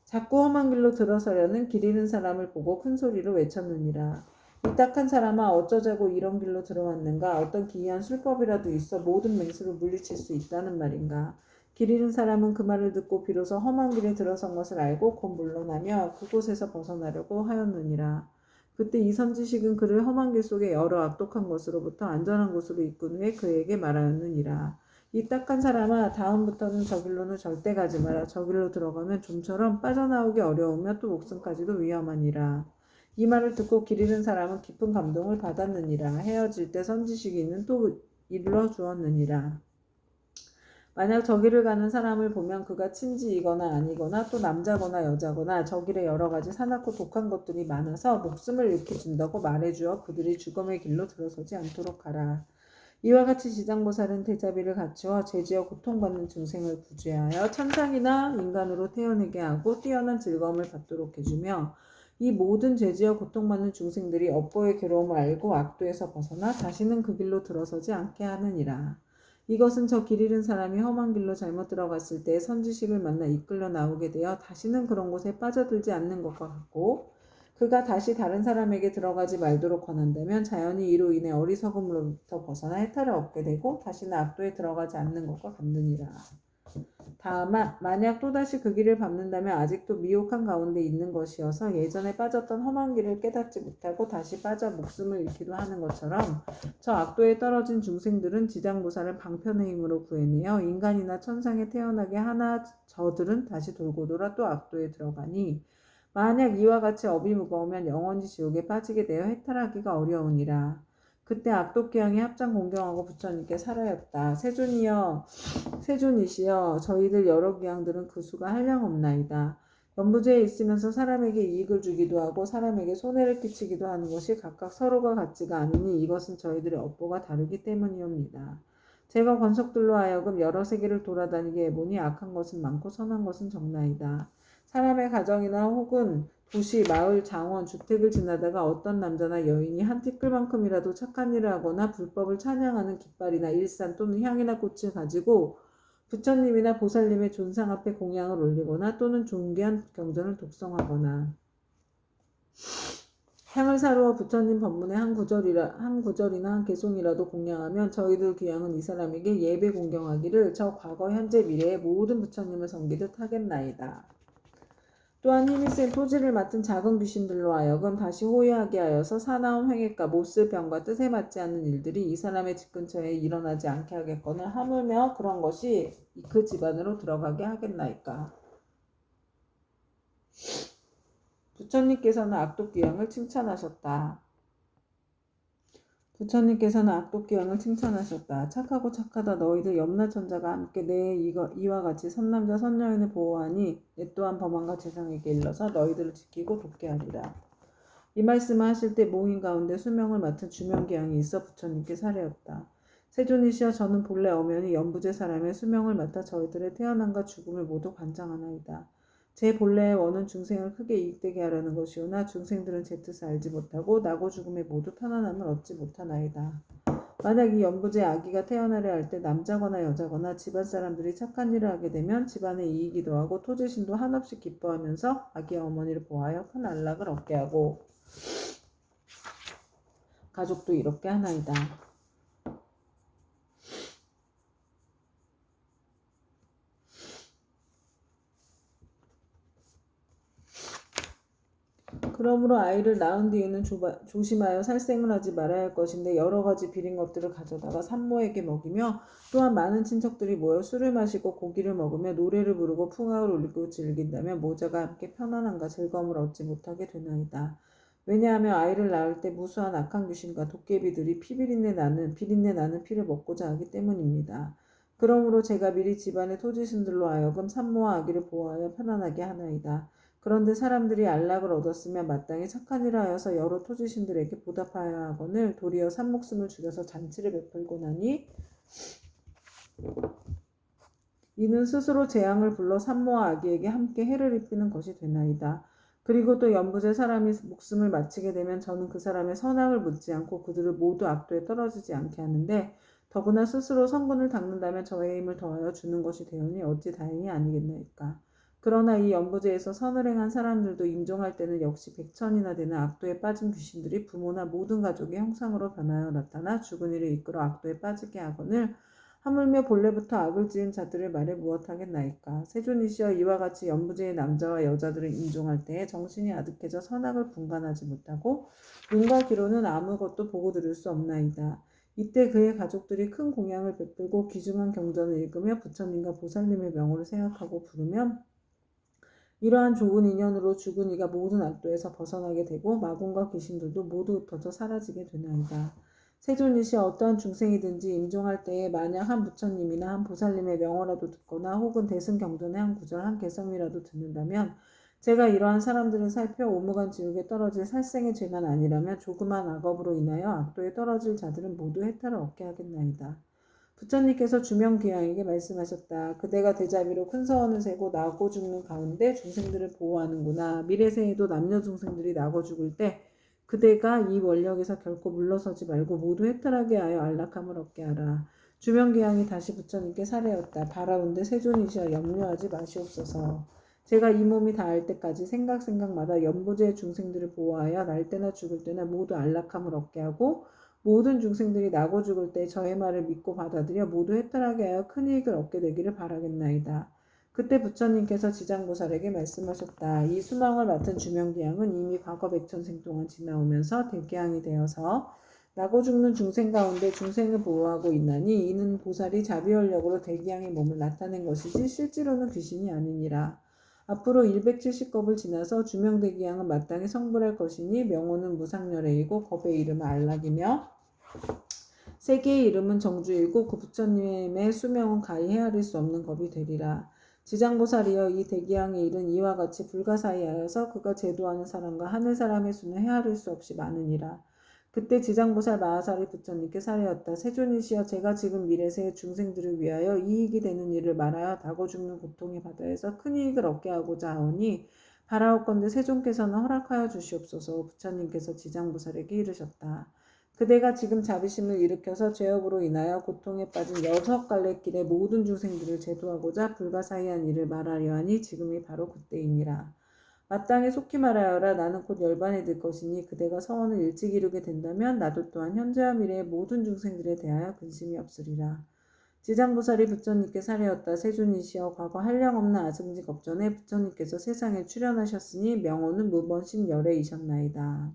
자꾸 험한 길로 들어서려는 길 잃은 사람을 보고 큰 소리로 외쳤느니라. 이 딱한 사람아, 어쩌자고 이런 길로 들어왔는가? 어떤 기이한 술법이라도 있어 모든 맹수를 물리칠 수 있다는 말인가? 길 잃은 사람은 그 말을 듣고 비로소 험한 길에 들어선 것을 알고 곧 물러나며 그곳에서 벗어나려고 하였느니라. 그때 이 선지식은 그를 험한 길 속에 여러 악독한 것으로부터 안전한 곳으로 이끈 후에 그에게 말하였느니라. 이 딱한 사람아, 다음부터는 저 길로는 절대 가지 마라. 저 길로 들어가면 좀처럼 빠져나오기 어려우며 또 목숨까지도 위험하니라. 이 말을 듣고 길 잃은 사람은 깊은 감동을 받았느니라. 헤어질 때 선지식이는 또 일러 주었느니라. 만약 저 길을 가는 사람을 보면 그가 친지이거나 아니거나 또 남자거나 여자거나 저 길에 여러 가지 사납고 독한 것들이 많아서 목숨을 잃게 준다고 말해주어 그들이 죽음의 길로 들어서지 않도록 하라. 이와 같이 지장보살은 대자비를 갖추어 죄지어 고통받는 중생을 구제하여 천상이나 인간으로 태어나게 하고 뛰어난 즐거움을 받도록 해주며 이 모든 죄지어 고통받는 중생들이 업보의 괴로움을 알고 악도에서 벗어나 다시는 그 길로 들어서지 않게 하느니라. 이것은 저 길 잃은 사람이 험한 길로 잘못 들어갔을 때 선지식을 만나 이끌려 나오게 되어 다시는 그런 곳에 빠져들지 않는 것과 같고 그가 다시 다른 사람에게 들어가지 말도록 권한다면 자연히 이로 인해 어리석음으로부터 벗어나 해탈을 얻게 되고 다시는 악도에 들어가지 않는 것과 같느니라. 다만 만약 또다시 그 길을 밟는다면 아직도 미혹한 가운데 있는 것이어서 예전에 빠졌던 험한 길을 깨닫지 못하고 다시 빠져 목숨을 잃기도 하는 것처럼 저 악도에 떨어진 중생들은 지장보살을 방편의 힘으로 구해내어 인간이나 천상에 태어나게 하나 저들은 다시 돌고 돌아 또 악도에 들어가니 만약 이와 같이 업이 무거우면 영원히 지옥에 빠지게 되어 해탈하기가 어려우니라. 그때 악독기양이 합장 공경하고 부처님께 사라였다. 세존이시여, 저희들 여러 기양들은 그 수가 한량없나이다. 연부제에 있으면서 사람에게 이익을 주기도 하고 사람에게 손해를 끼치기도 하는 것이 각각 서로가 같지가 않으니 이것은 저희들의 업보가 다르기 때문이옵니다. 제가 권속들로 하여금 여러 세계를 돌아다니게 해보니 악한 것은 많고 선한 것은 적나이다. 사람의 가정이나 혹은 도시, 마을, 장원, 주택을 지나다가 어떤 남자나 여인이 한 티끌만큼이라도 착한 일을 하거나 불법을 찬양하는 깃발이나 일산 또는 향이나 꽃을 가지고 부처님이나 보살님의 존상 앞에 공양을 올리거나 또는 존귀한 경전을 독송하거나 향을 사루어 부처님 법문의 한 구절이나 한 개송이라도 공양하면 저희들 귀양은 이 사람에게 예배 공경하기를 저 과거 현재 미래의 모든 부처님을 섬기듯 하겠나이다. 또한 힘이 센 토지를 맡은 작은 귀신들로 하여금 다시 호위하게 하여서 사나운 횡액과 못쓸 병과 뜻에 맞지 않는 일들이 이 사람의 집 근처에 일어나지 않게 하겠거늘 하물며 그런 것이 그 집안으로 들어가게 하겠나이까. 부처님께서는 악독귀양을 칭찬하셨다. 착하고 착하다 너희들 염라천자가 함께 내 이와 같이 선남자 선여인을 보호하니 내 또한 범한과 재상에게 일러서 너희들을 지키고 돕게 하리라. 이 말씀을 하실 때 모인 가운데 수명을 맡은 주명기양이 있어 부처님께 사례었다. 세존이시여 저는 본래 엄연히 연부제 사람의 수명을 맡아 저희들의 태어남과 죽음을 모두 관장하나이다. 제 본래의 원은 중생을 크게 이익되게 하려는 것이오나 중생들은 제 뜻을 알지 못하고 나고 죽음에 모두 편안함을 얻지 못하나이다. 만약 이 연부제 아기가 태어나려 할 때 남자거나 여자거나 집안 사람들이 착한 일을 하게 되면 집안에 이익이 더하고 토지신도 한없이 기뻐하면서 아기의 어머니를 보하여 큰 안락을 얻게 하고 가족도 이롭게 하나이다. 그러므로 아이를 낳은 뒤에는 조심하여 살생을 하지 말아야 할 것인데 여러 가지 비린 것들을 가져다가 산모에게 먹이며 또한 많은 친척들이 모여 술을 마시고 고기를 먹으며 노래를 부르고 풍악을 울리고 즐긴다면 모자가 함께 편안함과 즐거움을 얻지 못하게 되나이다. 왜냐하면 아이를 낳을 때 무수한 악한 귀신과 도깨비들이 비린내 나는 피를 먹고자 하기 때문입니다. 그러므로 제가 미리 집안의 토지신들로 하여금 산모와 아기를 보호하여 편안하게 하나이다. 그런데 사람들이 안락을 얻었으면 마땅히 착한 일을 하여서 여러 토지신들에게 보답하여야 하거늘 도리어 산목숨을 죽여서 잔치를 베풀고 나니 이는 스스로 재앙을 불러 산모와 아기에게 함께 해를 입히는 것이 되나이다. 그리고 또 연부제 사람이 목숨을 마치게 되면 저는 그 사람의 선악을 묻지 않고 그들을 모두 악도에 떨어지지 않게 하는데 더구나 스스로 성분을 닦는다면 저의 힘을 더하여 주는 것이 되오니 어찌 다행이 아니겠나이까. 그러나 이 연부제에서 선을 행한 사람들도 임종할 때는 역시 100천이나 되는 악도에 빠진 귀신들이 부모나 모든 가족의 형상으로 변하여 나타나 죽은 이를 이끌어 악도에 빠지게 하거늘 하물며 본래부터 악을 지은 자들을 말해 무엇하겠나이까. 세존이시여 이와 같이 연부제의 남자와 여자들을 임종할 때에 정신이 아득해져 선악을 분간하지 못하고 눈과 귀로는 아무것도 보고 들을 수 없나이다. 이때 그의 가족들이 큰 공양을 베풀고 귀중한 경전을 읽으며 부처님과 보살님의 명호를 생각하고 부르면 이러한 좋은 인연으로 죽은 이가 모든 악도에서 벗어나게 되고 마군과 귀신들도 모두 흩어져 사라지게 되나이다. 세존이시여 어떠한 중생이든지 임종할 때에 만약 한 부처님이나 한 보살님의 명호라도 듣거나 혹은 대승경전의 한 구절 한 개성이라도 듣는다면 제가 이러한 사람들을 살펴 오무간 지옥에 떨어질 살생의 죄만 아니라면 조그만 악업으로 인하여 악도에 떨어질 자들은 모두 해탈을 얻게 하겠나이다. 부처님께서 주명귀양에게 말씀하셨다. 그대가 대자비로 큰 서원을 세고 나고 죽는 가운데 중생들을 보호하는구나. 미래세에도 남녀 중생들이 나고 죽을 때 그대가 이 원력에서 결코 물러서지 말고 모두 해탈하게 하여 안락함을 얻게 하라. 주명귀양이 다시 부처님께 사례였다. 바라온데 세존이시여 염려하지 마시옵소서. 제가 이 몸이 닿을 때까지 생각마다 연부제 중생들을 보호하여 날 때나 죽을 때나 모두 안락함을 얻게 하고 모든 중생들이 나고 죽을 때 저의 말을 믿고 받아들여 모두 해탈하게 하여 큰 이익을 얻게 되기를 바라겠나이다. 그때 부처님께서 지장보살에게 말씀하셨다. 이 수명을 맡은 주명기양은 이미 과거 백천생 동안 지나오면서 대기양이 되어서 나고 죽는 중생 가운데 중생을 보호하고 있나니 이는 보살이 자비원력으로 대기양의 몸을 나타낸 것이지 실제로는 귀신이 아니니라. 앞으로 170겁을 지나서 주명대기양은 마땅히 성불할 것이니 명호는 무상열애이고 겁의 이름은 안락이며 세계의 이름은 정주이고 그 부처님의 수명은 가히 헤아릴 수 없는 겁이 되리라. 지장보살이여 이 대기양의 일은 이와 같이 불가사의하여서 그가 제도하는 사람과 하늘 사람의 수는 헤아릴 수 없이 많으니라. 그때 지장보살 마하사리 부처님께 사례였다. 세존이시여 제가 지금 미래세의 중생들을 위하여 이익이 되는 일을 말하여 다고 죽는 고통의 바다에서 큰 이익을 얻게 하고자 하오니 바라옵건대 세존께서는 허락하여 주시옵소서. 부처님께서 지장보살에게 이르셨다. 그대가 지금 자비심을 일으켜서 죄업으로 인하여 고통에 빠진 6갈래 길의 모든 중생들을 제도하고자 불가사의한 일을 말하려 하니 지금이 바로 그때이니라. 마땅히 속히 말하여라. 나는 곧 열반이 될 것이니 그대가 서원을 일찍 이루게 된다면 나도 또한 현재와 미래의 모든 중생들에 대하여 근심이 없으리라. 지장보살이 부처님께 사례었다. 세존이시여 과거 한량없는 아승지 겁전에 부처님께서 세상에 출현하셨으니 명호는 무번신 열애이셨나이다.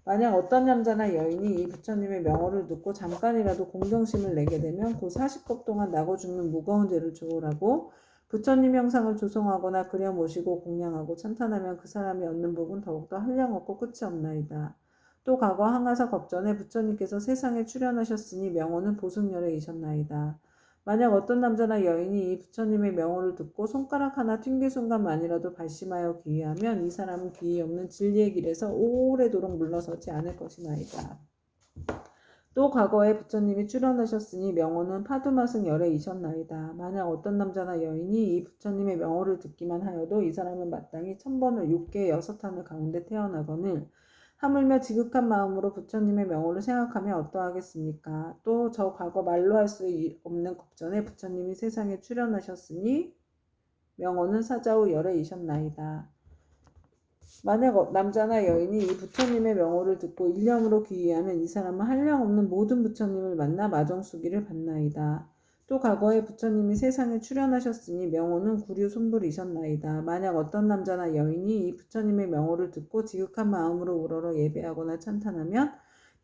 만약 어떤 남자나 여인이 이 부처님의 명호를 듣고 잠깐이라도 공경심을 내게 되면 곧 40급 동안 나고 죽는 무거운 죄를 조울하고 부처님 형상을 조성하거나 그려 모시고 공양하고 찬탄하면 그 사람이 얻는 복은 더욱더 한량없고 끝이 없나이다. 또 과거 항아사 겁전에 부처님께서 세상에 출현하셨으니 명호는 보승열애이셨나이다. 만약 어떤 남자나 여인이 이 부처님의 명호를 듣고 손가락 하나 튕길 순간만이라도 발심하여 귀의하면 이 사람은 귀의 없는 진리의 길에서 오래도록 물러서지 않을 것이나이다. 또 과거에 부처님이 출현하셨으니 명호는 파두마승 열애이셨나이다. 만약 어떤 남자나 여인이 이 부처님의 명호를 듣기만 하여도 이 사람은 마땅히 1000번을 6개의 6탄을 가운데 태어나거늘 하물며 지극한 마음으로 부처님의 명호를 생각하며 어떠하겠습니까? 또 저 과거 말로 할 수 없는 겁전에 부처님이 세상에 출현하셨으니 명호는 사자후 열애이셨나이다. 만약 남자나 여인이 이 부처님의 명호를 듣고 일념으로 귀의하면 이 사람은 한량없는 모든 부처님을 만나 마정수기를 받나이다. 또 과거에 부처님이 세상에 출현하셨으니 명호는 구류 손불이셨나이다. 만약 어떤 남자나 여인이 이 부처님의 명호를 듣고 지극한 마음으로 우러러 예배하거나 찬탄하면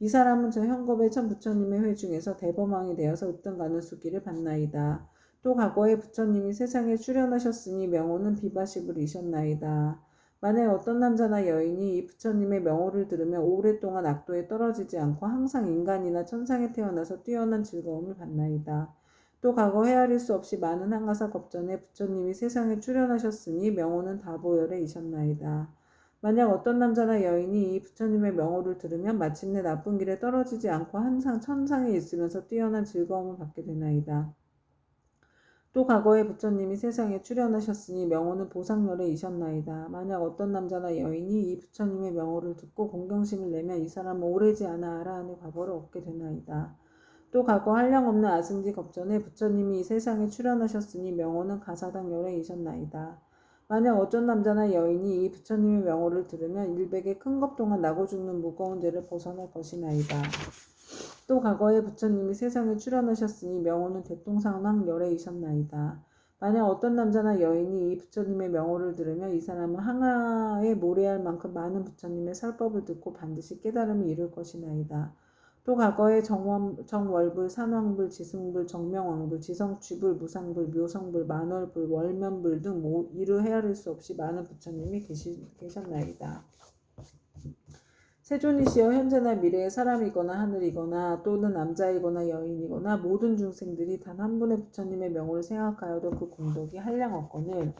이 사람은 저 현겁의 천 부처님의 회 중에서 대범왕이 되어서 으뜸가는 수기를 받나이다. 또 과거에 부처님이 세상에 출현하셨으니 명호는 비바시불이셨나이다. 만약 어떤 남자나 여인이 이 부처님의 명호를 들으며 오랫동안 악도에 떨어지지 않고 항상 인간이나 천상에 태어나서 뛰어난 즐거움을 받나이다. 또 과거 헤아릴 수 없이 많은 항아사 겁전에 부처님이 세상에 출현하셨으니 명호는 다보열애이셨나이다. 만약 어떤 남자나 여인이 이 부처님의 명호를 들으면 마침내 나쁜 길에 떨어지지 않고 항상 천상에 있으면서 뛰어난 즐거움을 받게 되나이다. 또 과거에 부처님이 세상에 출현하셨으니 명호는 보상열애이셨나이다. 만약 어떤 남자나 여인이 이 부처님의 명호를 듣고 공경심을 내면 이 사람은 오래지 않아 아라한의 과보를 얻게 되나이다. 또 과거 한량없는 아승지 겁전에 부처님이 이 세상에 출현하셨으니 명호는 가사당 열애이셨나이다. 만약 어떤 남자나 여인이 이 부처님의 명호를 들으면 일백의 큰 겁 동안 나고 죽는 무거운 죄를 벗어날 것이나이다. 또 과거에 부처님이 세상에 출현하셨으니 명호는 대통상왕 열애이셨나이다. 만약 어떤 남자나 여인이 이 부처님의 명호를 들으면 이 사람은 항아에 모래할 만큼 많은 부처님의 설법을 듣고 반드시 깨달음을 이룰 것이나이다. 또 과거에 정월불, 산왕불, 지승불, 정명왕불, 지성취불, 무상불, 묘성불, 만월불, 월면불 등 이루 헤아릴 수 없이 많은 부처님이 계셨나이다. 세존이시여 현재나 미래의 사람이거나 하늘이거나 또는 남자이거나 여인이거나 모든 중생들이 단 한 분의 부처님의 명호를 생각하여도 그 공덕이 한량없거늘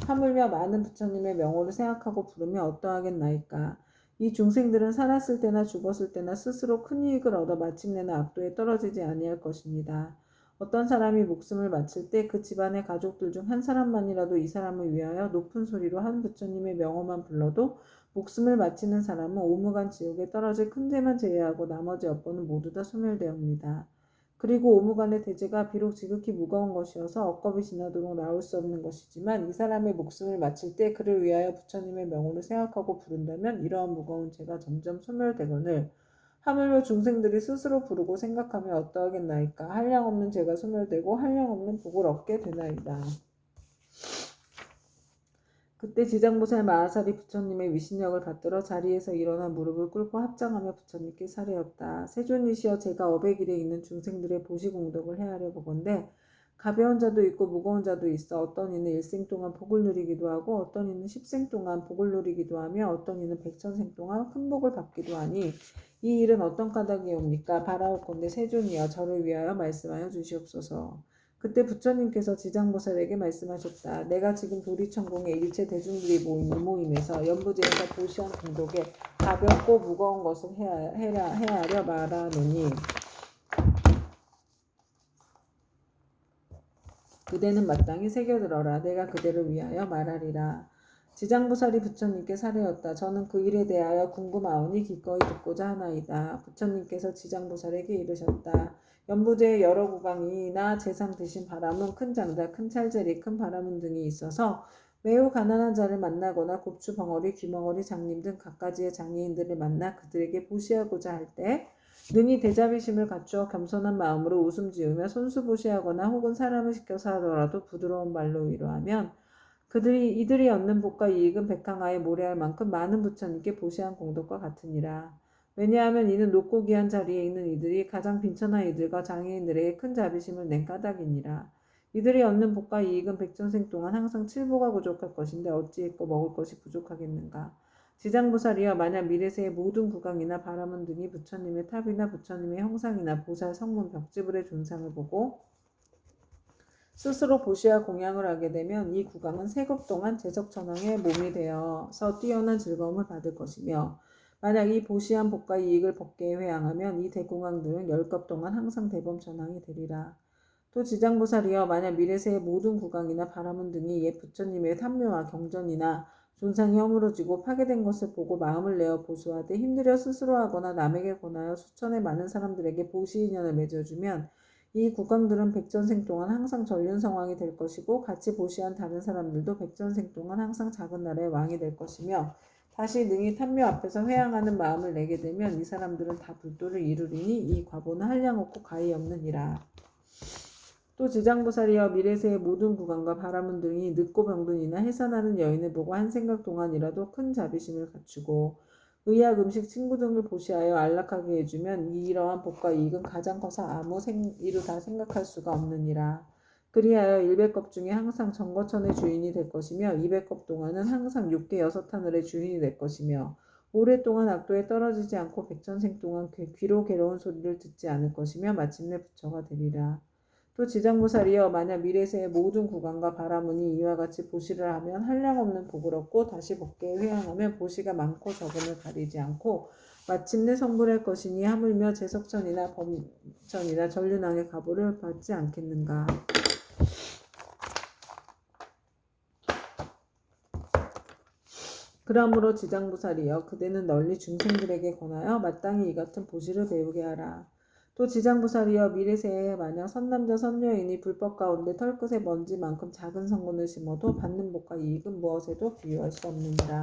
하물며 많은 부처님의 명호를 생각하고 부르며 어떠하겠나이까. 이 중생들은 살았을 때나 죽었을 때나 스스로 큰 이익을 얻어 마침내는 악도에 떨어지지 아니할 것입니다. 어떤 사람이 목숨을 마칠 때 그 집안의 가족들 중 한 사람만이라도 이 사람을 위하여 높은 소리로 한 부처님의 명호만 불러도 목숨을 마치는 사람은 오무간 지옥에 떨어질 큰 죄만 제외하고 나머지 업보는 모두 다 소멸되옵니다. 그리고 오무간의 대죄가 비록 지극히 무거운 것이어서 억겁이 지나도록 나올 수 없는 것이지만 이 사람의 목숨을 마칠 때 그를 위하여 부처님의 명호를 생각하고 부른다면 이러한 무거운 죄가 점점 소멸되거늘 하물며 중생들이 스스로 부르고 생각하며 어떠하겠나이까. 한량없는 죄가 소멸되고 한량없는 복을 얻게 되나이다. 그때 지장보살 마하사리 부처님의 위신력을 받들어 자리에서 일어나 무릎을 꿇고 합장하며 부처님께 사례었다. 세존이시여 제가 어백일에 있는 중생들의 보시공덕을 헤아려 보건대 가벼운 자도 있고 무거운 자도 있어 어떤 이는 일생 동안 복을 누리기도 하고 어떤 이는 10생 동안 복을 누리기도 하며 어떤 이는 100,000생 동안 큰 복을 받기도 하니 이 일은 어떤 까닭이옵니까? 바라옵건대 세존이여 저를 위하여 말씀하여 주시옵소서. 그때 부처님께서 지장보살에게 말씀하셨다. 내가 지금 도리천공에 일체 대중들이 모인 이 모임에서 연부제에서 보시한 공덕에 가볍고 무거운 것을 헤아려 말하노니 그대는 마땅히 새겨들어라. 내가 그대를 위하여 말하리라. 지장보살이 부처님께 사례었다. 저는 그 일에 대하여 궁금하오니 기꺼이 듣고자 하나이다. 부처님께서 지장보살에게 이르셨다. 연부제의 여러 구강이나 재상 드신 바람은 큰 장자, 큰 찰제리, 큰 바람은 등이 있어서 매우 가난한 자를 만나거나 곱추 벙어리, 귀멍어리 장님 등 갖가지의 장애인들을 만나 그들에게 보시하고자 할 때 능히 대자비심을 갖추어 겸손한 마음으로 웃음 지으며 손수보시하거나 혹은 사람을 시켜서 하더라도 부드러운 말로 위로하면 이들이 얻는 복과 이익은 백항아에 모래할 만큼 많은 부처님께 보시한 공덕과 같으니라. 왜냐하면 이는 높고 귀한 자리에 있는 이들이 가장 빈천한 이들과 장애인들에게 큰 자비심을 낸 까닭이니라. 이들이 얻는 복과 이익은 백전생 동안 항상 칠보가 부족할 것인데 어찌 있고 먹을 것이 부족하겠는가. 지장보살이여 만약 미래세의 모든 국왕이나 바라문 등이 부처님의 탑이나 부처님의 형상이나 보살 성문 벽지불의 존상을 보고 스스로 보시와 공양을 하게 되면 이 국왕은 세급 동안 제석천왕의 몸이 되어서 뛰어난 즐거움을 받을 것이며 만약 이 보시한 복과 이익을 법계에 회항하면 이 대공왕들은 10급 동안 항상 대범천왕이 되리라. 또 지장보살이여 만약 미래세의 모든 국왕이나 바라문 등이 옛 부처님의 탐묘와 경전이나 존상이 허물어지고 파괴된 것을 보고 마음을 내어 보수하되 힘들여 스스로 하거나 남에게 권하여 수천의 많은 사람들에게 보시인연을 맺어주면 이 국왕들은 백전생 동안 항상 전륜성왕이 될 것이고 같이 보시한 다른 사람들도 백전생 동안 항상 작은 나라의 왕이 될 것이며 다시 능히 탐묘 앞에서 회항하는 마음을 내게 되면 이 사람들은 다 불도를 이루리니 이 과보는 한량없고 가히 없느니라. 또 지장보살이여 미래세의 모든 국왕과 바라문 등이 늙고 병든이나 해산하는 여인을 보고 한 생각 동안이라도 큰 자비심을 갖추고 의약 음식 친구 등을 보시하여 안락하게 해주면 이러한 복과 이익은 가장 커서 아무 이루 다 생각할 수가 없느니라. 그리하여 100급 중에 항상 정거천의 주인이 될 것이며 200급 동안은 항상 6개 6하늘의 주인이 될 것이며 오랫동안 악도에 떨어지지 않고 백전생 동안 귀로 괴로운 소리를 듣지 않을 것이며 마침내 부처가 되리라. 또 지장보살이여 만약 미래세의 모든 국왕과 바라문이 이와 같이 보시를 하면 한량없는 복을 얻고 다시 법계에 회항하면 보시가 많고 적음을 가리지 않고 마침내 성불할 것이니 하물며 제석천이나 범천이나 전륜왕의 가보를 받지 않겠는가. 그러므로 지장보살이여 그대는 널리 중생들에게 권하여 마땅히 이 같은 보시를 배우게 하라. 또 지장보살이여 미래세에 만약 선남자 선여인이 불법 가운데 털끝에 먼지만큼 작은 성문을 심어도 받는 복과 이익은 무엇에도 비유할 수 없느니라.